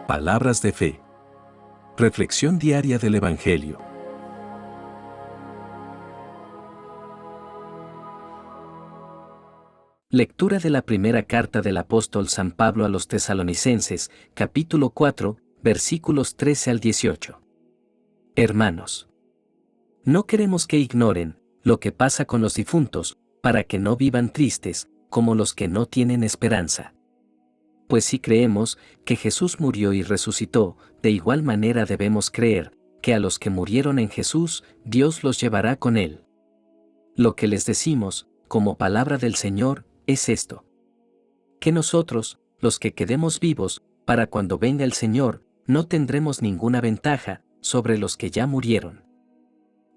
Palabras de fe. Reflexión diaria del Evangelio. Lectura de la primera carta del apóstol San Pablo a los Tesalonicenses, capítulo 4, versículos 13 al 18. Hermanos, no queremos que ignoren lo que pasa con los difuntos, para que no vivan tristes, como los que no tienen esperanza. Pues si creemos que Jesús murió y resucitó, de igual manera debemos creer que a los que murieron en Jesús, Dios los llevará con él. Lo que les decimos, como palabra del Señor, es esto: que nosotros, los que quedemos vivos, para cuando venga el Señor, no tendremos ninguna ventaja sobre los que ya murieron.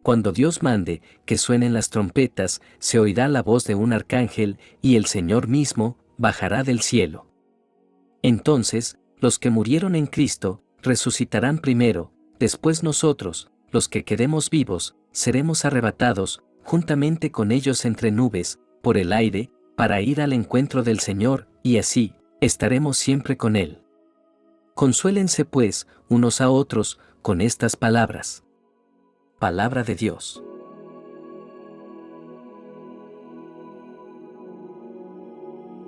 Cuando Dios mande que suenen las trompetas, se oirá la voz de un arcángel, y el Señor mismo bajará del cielo. Entonces, los que murieron en Cristo, resucitarán primero, después nosotros, los que quedemos vivos, seremos arrebatados, juntamente con ellos entre nubes, por el aire, para ir al encuentro del Señor, y así, estaremos siempre con Él. Consuélense pues, unos a otros, con estas palabras. Palabra de Dios.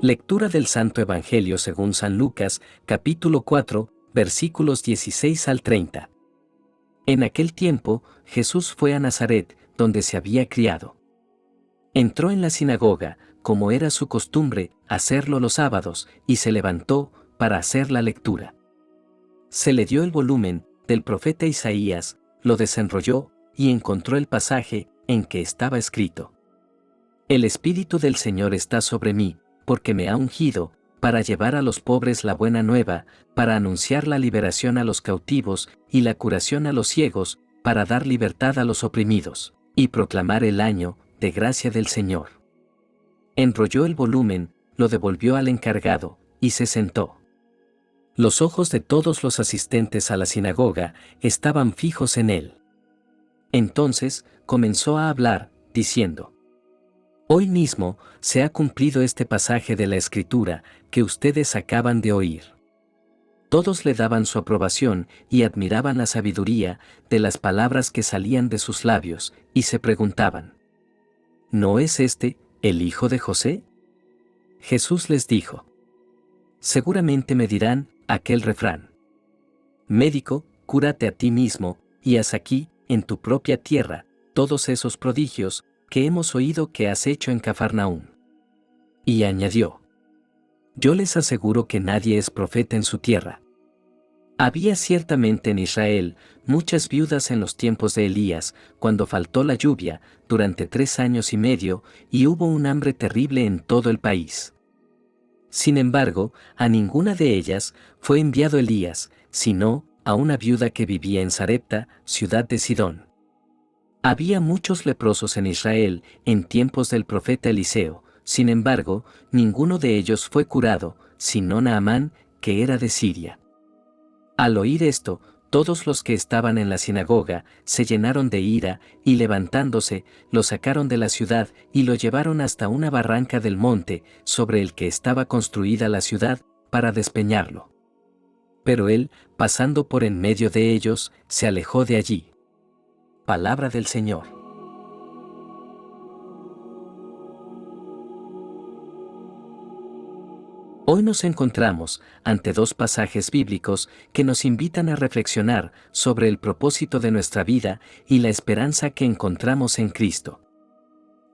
Lectura del Santo Evangelio según San Lucas, capítulo 4, versículos 16 al 30. En aquel tiempo, Jesús fue a Nazaret, donde se había criado. Entró en la sinagoga, como era su costumbre, hacerlo los sábados, y se levantó para hacer la lectura. Se le dio el volumen del profeta Isaías, lo desenrolló, y encontró el pasaje en que estaba escrito: El Espíritu del Señor está sobre mí, porque me ha ungido, para llevar a los pobres la buena nueva, para anunciar la liberación a los cautivos y la curación a los ciegos, para dar libertad a los oprimidos, y proclamar el año de gracia del Señor. Enrolló el volumen, lo devolvió al encargado, y se sentó. Los ojos de todos los asistentes a la sinagoga estaban fijos en él. Entonces comenzó a hablar, diciendo: Hoy mismo se ha cumplido este pasaje de la Escritura que ustedes acaban de oír. Todos le daban su aprobación y admiraban la sabiduría de las palabras que salían de sus labios, y se preguntaban: ¿No es este el hijo de José? Jesús les dijo: Seguramente me dirán aquel refrán: Médico, cúrate a ti mismo, y haz aquí, en tu propia tierra, todos esos prodigios que hemos oído que has hecho en Cafarnaúm. Y añadió: Yo les aseguro que nadie es profeta en su tierra. Había ciertamente en Israel muchas viudas en los tiempos de Elías, cuando faltó la lluvia, durante 3 años y medio, y hubo un hambre terrible en todo el país. Sin embargo, a ninguna de ellas fue enviado Elías, sino a una viuda que vivía en Sarepta, ciudad de Sidón. Había muchos leprosos en Israel en tiempos del profeta Eliseo, sin embargo, ninguno de ellos fue curado, sino Naamán, que era de Siria. Al oír esto, todos los que estaban en la sinagoga se llenaron de ira, y levantándose, lo sacaron de la ciudad y lo llevaron hasta una barranca del monte, sobre el que estaba construida la ciudad, para despeñarlo. Pero él, pasando por en medio de ellos, se alejó de allí. Palabra del Señor. Hoy nos encontramos ante 2 pasajes bíblicos que nos invitan a reflexionar sobre el propósito de nuestra vida y la esperanza que encontramos en Cristo.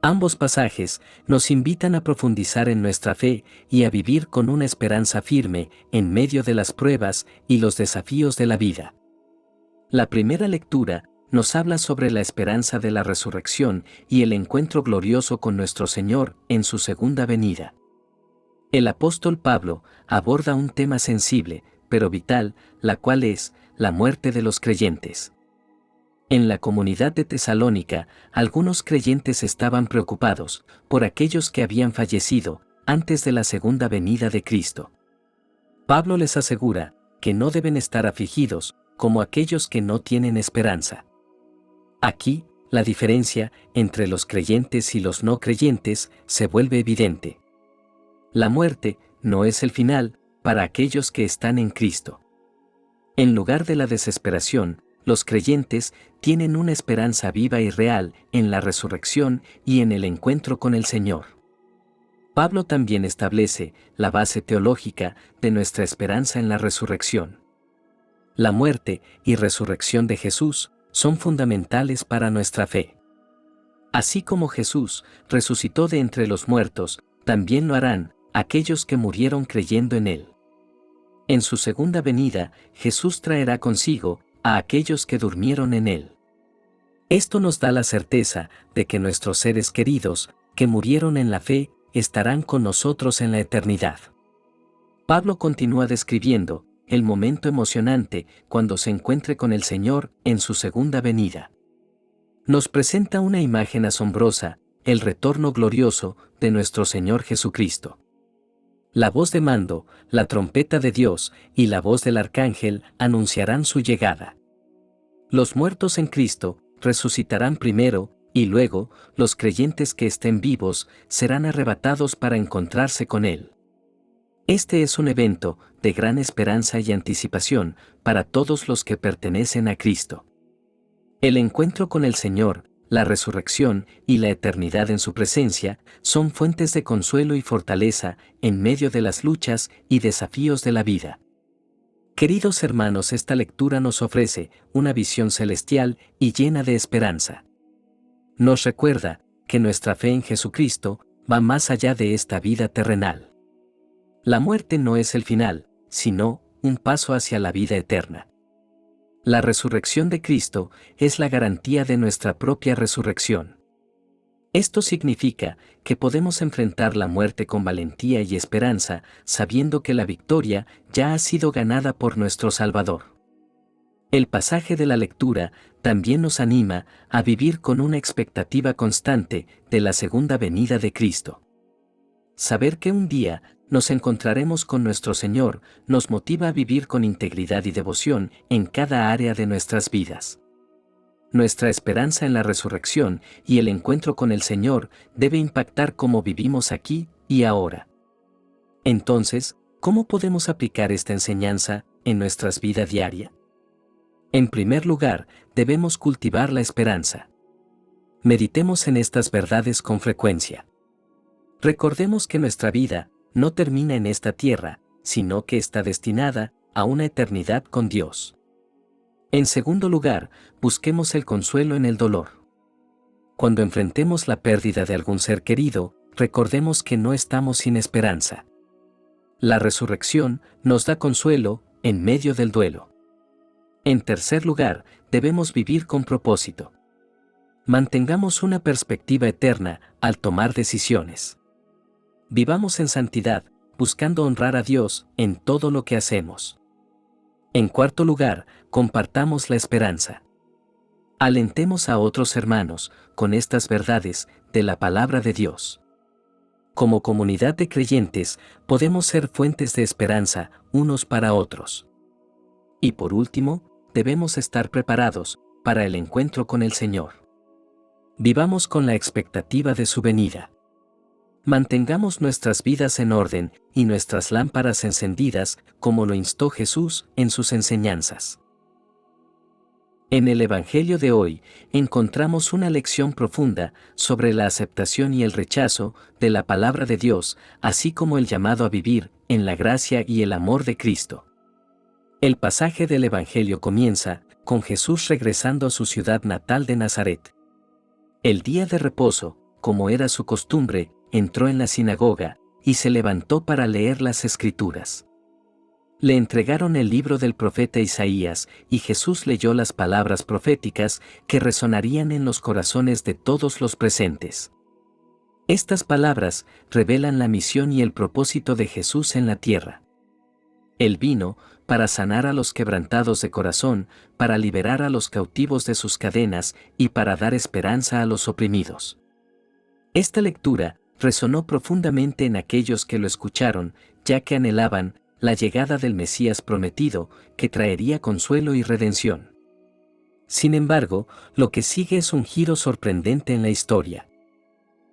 Ambos pasajes nos invitan a profundizar en nuestra fe y a vivir con una esperanza firme en medio de las pruebas y los desafíos de la vida. La primera lectura nos habla sobre la esperanza de la resurrección y el encuentro glorioso con nuestro Señor en su segunda venida. El apóstol Pablo aborda un tema sensible, pero vital, la cual es la muerte de los creyentes. En la comunidad de Tesalónica, algunos creyentes estaban preocupados por aquellos que habían fallecido antes de la segunda venida de Cristo. Pablo les asegura que no deben estar afligidos como aquellos que no tienen esperanza. Aquí, la diferencia entre los creyentes y los no creyentes se vuelve evidente. La muerte no es el final para aquellos que están en Cristo. En lugar de la desesperación, los creyentes tienen una esperanza viva y real en la resurrección y en el encuentro con el Señor. Pablo también establece la base teológica de nuestra esperanza en la resurrección. La muerte y resurrección de Jesús son fundamentales para nuestra fe. Así como Jesús resucitó de entre los muertos, también lo harán aquellos que murieron creyendo en Él. En su segunda venida, Jesús traerá consigo a aquellos que durmieron en Él. Esto nos da la certeza de que nuestros seres queridos, que murieron en la fe, estarán con nosotros en la eternidad. Pablo continúa describiendo el momento emocionante cuando se encuentre con el Señor en su segunda venida. Nos presenta una imagen asombrosa, el retorno glorioso de nuestro Señor Jesucristo. La voz de mando, la trompeta de Dios y la voz del arcángel anunciarán su llegada. Los muertos en Cristo resucitarán primero, y luego, los creyentes que estén vivos serán arrebatados para encontrarse con Él. Este es un evento de gran esperanza y anticipación para todos los que pertenecen a Cristo. El encuentro con el Señor, la resurrección y la eternidad en su presencia son fuentes de consuelo y fortaleza en medio de las luchas y desafíos de la vida. Queridos hermanos, esta lectura nos ofrece una visión celestial y llena de esperanza. Nos recuerda que nuestra fe en Jesucristo va más allá de esta vida terrenal. La muerte no es el final, sino un paso hacia la vida eterna. La resurrección de Cristo es la garantía de nuestra propia resurrección. Esto significa que podemos enfrentar la muerte con valentía y esperanza, sabiendo que la victoria ya ha sido ganada por nuestro Salvador. El pasaje de la lectura también nos anima a vivir con una expectativa constante de la segunda venida de Cristo. Saber que un día nos encontraremos con nuestro Señor nos motiva a vivir con integridad y devoción en cada área de nuestras vidas. Nuestra esperanza en la resurrección y el encuentro con el Señor debe impactar cómo vivimos aquí y ahora. Entonces, ¿cómo podemos aplicar esta enseñanza en nuestra vida diaria? En primer lugar, debemos cultivar la esperanza. Meditemos en estas verdades con frecuencia. Recordemos que nuestra vida no termina en esta tierra, sino que está destinada a una eternidad con Dios. En segundo lugar, busquemos el consuelo en el dolor. Cuando enfrentemos la pérdida de algún ser querido, recordemos que no estamos sin esperanza. La resurrección nos da consuelo en medio del duelo. En tercer lugar, debemos vivir con propósito. Mantengamos una perspectiva eterna al tomar decisiones. Vivamos en santidad, buscando honrar a Dios en todo lo que hacemos. En cuarto lugar, compartamos la esperanza. Alentemos a otros hermanos con estas verdades de la palabra de Dios. Como comunidad de creyentes, podemos ser fuentes de esperanza unos para otros. Y por último, debemos estar preparados para el encuentro con el Señor. Vivamos con la expectativa de su venida. Mantengamos nuestras vidas en orden y nuestras lámparas encendidas, como lo instó Jesús en sus enseñanzas. En el Evangelio de hoy, encontramos una lección profunda sobre la aceptación y el rechazo de la palabra de Dios, así como el llamado a vivir en la gracia y el amor de Cristo. El pasaje del Evangelio comienza con Jesús regresando a su ciudad natal de Nazaret. El día de reposo, como era su costumbre, entró en la sinagoga y se levantó para leer las Escrituras. Le entregaron el libro del profeta Isaías y Jesús leyó las palabras proféticas que resonarían en los corazones de todos los presentes. Estas palabras revelan la misión y el propósito de Jesús en la tierra. Él vino para sanar a los quebrantados de corazón, para liberar a los cautivos de sus cadenas y para dar esperanza a los oprimidos. Esta lectura resonó profundamente en aquellos que lo escucharon, ya que anhelaban la llegada del Mesías prometido, que traería consuelo y redención. Sin embargo, lo que sigue es un giro sorprendente en la historia.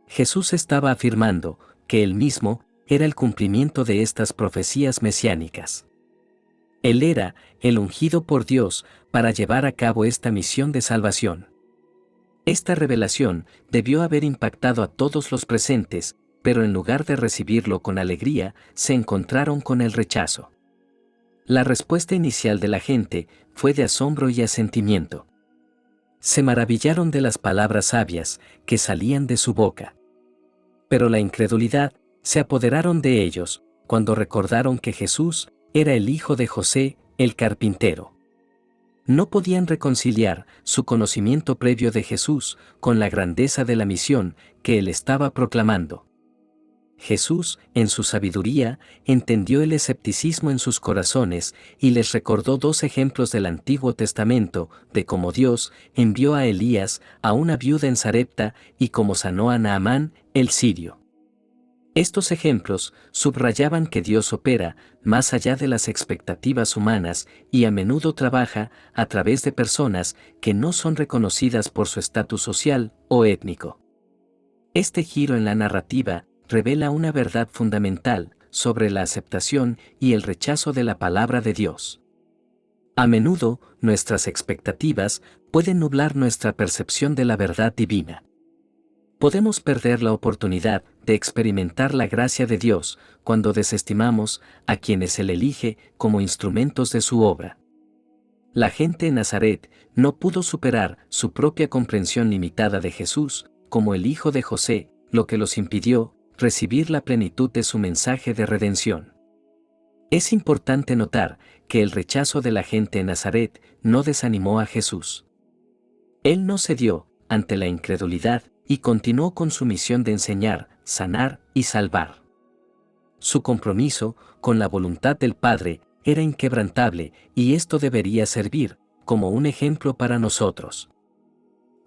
Jesús estaba afirmando que él mismo era el cumplimiento de estas profecías mesiánicas. Él era el ungido por Dios para llevar a cabo esta misión de salvación. Esta revelación debió haber impactado a todos los presentes, pero en lugar de recibirlo con alegría, se encontraron con el rechazo. La respuesta inicial de la gente fue de asombro y asentimiento. Se maravillaron de las palabras sabias que salían de su boca. Pero la incredulidad se apoderaron de ellos cuando recordaron que Jesús era el hijo de José, el carpintero. No podían reconciliar su conocimiento previo de Jesús con la grandeza de la misión que él estaba proclamando. Jesús, en su sabiduría, entendió el escepticismo en sus corazones y les recordó dos ejemplos del Antiguo Testamento de cómo Dios envió a Elías a una viuda en Sarepta y cómo sanó a Naamán, el sirio. Estos ejemplos subrayaban que Dios opera más allá de las expectativas humanas y a menudo trabaja a través de personas que no son reconocidas por su estatus social o étnico. Este giro en la narrativa revela una verdad fundamental sobre la aceptación y el rechazo de la palabra de Dios. A menudo, nuestras expectativas pueden nublar nuestra percepción de la verdad divina. Podemos perder la oportunidad de experimentar la gracia de Dios cuando desestimamos a quienes Él elige como instrumentos de su obra. La gente en Nazaret no pudo superar su propia comprensión limitada de Jesús como el hijo de José, lo que los impidió recibir la plenitud de su mensaje de redención. Es importante notar que el rechazo de la gente en Nazaret no desanimó a Jesús. Él no cedió ante la incredulidad y continuó con su misión de enseñar, sanar y salvar. Su compromiso con la voluntad del Padre era inquebrantable y esto debería servir como un ejemplo para nosotros.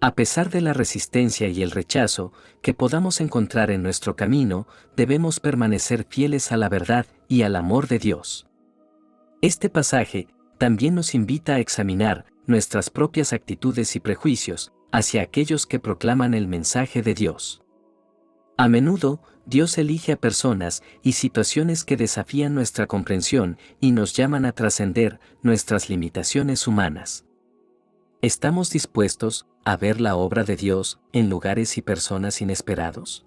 A pesar de la resistencia y el rechazo que podamos encontrar en nuestro camino, debemos permanecer fieles a la verdad y al amor de Dios. Este pasaje también nos invita a examinar nuestras propias actitudes y prejuicios hacia aquellos que proclaman el mensaje de Dios. A menudo, Dios elige a personas y situaciones que desafían nuestra comprensión y nos llaman a trascender nuestras limitaciones humanas. ¿Estamos dispuestos a ver la obra de Dios en lugares y personas inesperados?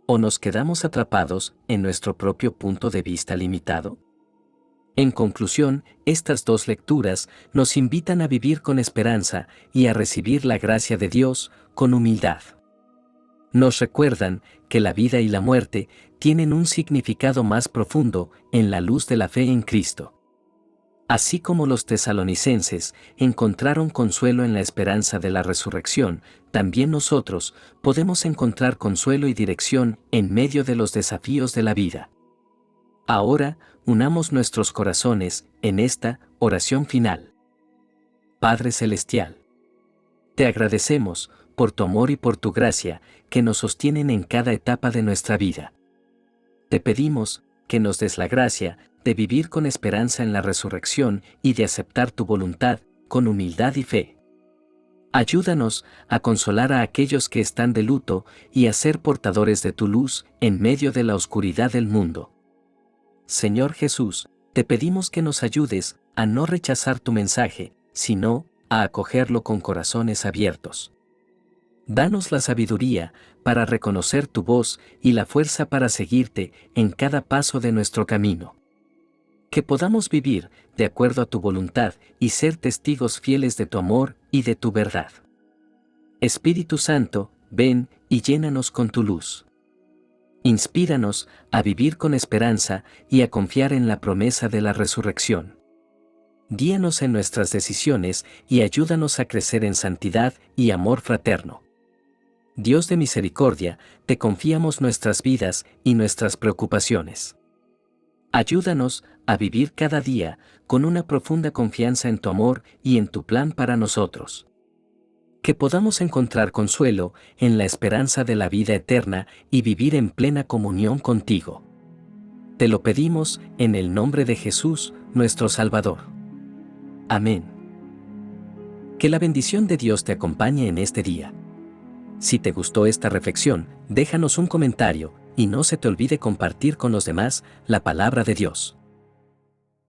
¿O nos quedamos atrapados en nuestro propio punto de vista limitado? En conclusión, estas dos lecturas nos invitan a vivir con esperanza y a recibir la gracia de Dios con humildad. Nos recuerdan que la vida y la muerte tienen un significado más profundo en la luz de la fe en Cristo. Así como los tesalonicenses encontraron consuelo en la esperanza de la resurrección, también nosotros podemos encontrar consuelo y dirección en medio de los desafíos de la vida. Ahora, unamos nuestros corazones en esta oración final. Padre Celestial, te agradecemos por tu amor y por tu gracia que nos sostienen en cada etapa de nuestra vida. Te pedimos que nos des la gracia de vivir con esperanza en la resurrección y de aceptar tu voluntad con humildad y fe. Ayúdanos a consolar a aquellos que están de luto y a ser portadores de tu luz en medio de la oscuridad del mundo. Señor Jesús, te pedimos que nos ayudes a no rechazar tu mensaje, sino a acogerlo con corazones abiertos. Danos la sabiduría para reconocer tu voz y la fuerza para seguirte en cada paso de nuestro camino. Que podamos vivir de acuerdo a tu voluntad y ser testigos fieles de tu amor y de tu verdad. Espíritu Santo, ven y llénanos con tu luz. Inspíranos a vivir con esperanza y a confiar en la promesa de la resurrección. Guíanos en nuestras decisiones y ayúdanos a crecer en santidad y amor fraterno. Dios de misericordia, te confiamos nuestras vidas y nuestras preocupaciones. Ayúdanos a vivir cada día con una profunda confianza en tu amor y en tu plan para nosotros. Que podamos encontrar consuelo en la esperanza de la vida eterna y vivir en plena comunión contigo. Te lo pedimos en el nombre de Jesús, nuestro Salvador. Amén. Que la bendición de Dios te acompañe en este día. Si te gustó esta reflexión, déjanos un comentario y no se te olvide compartir con los demás la palabra de Dios.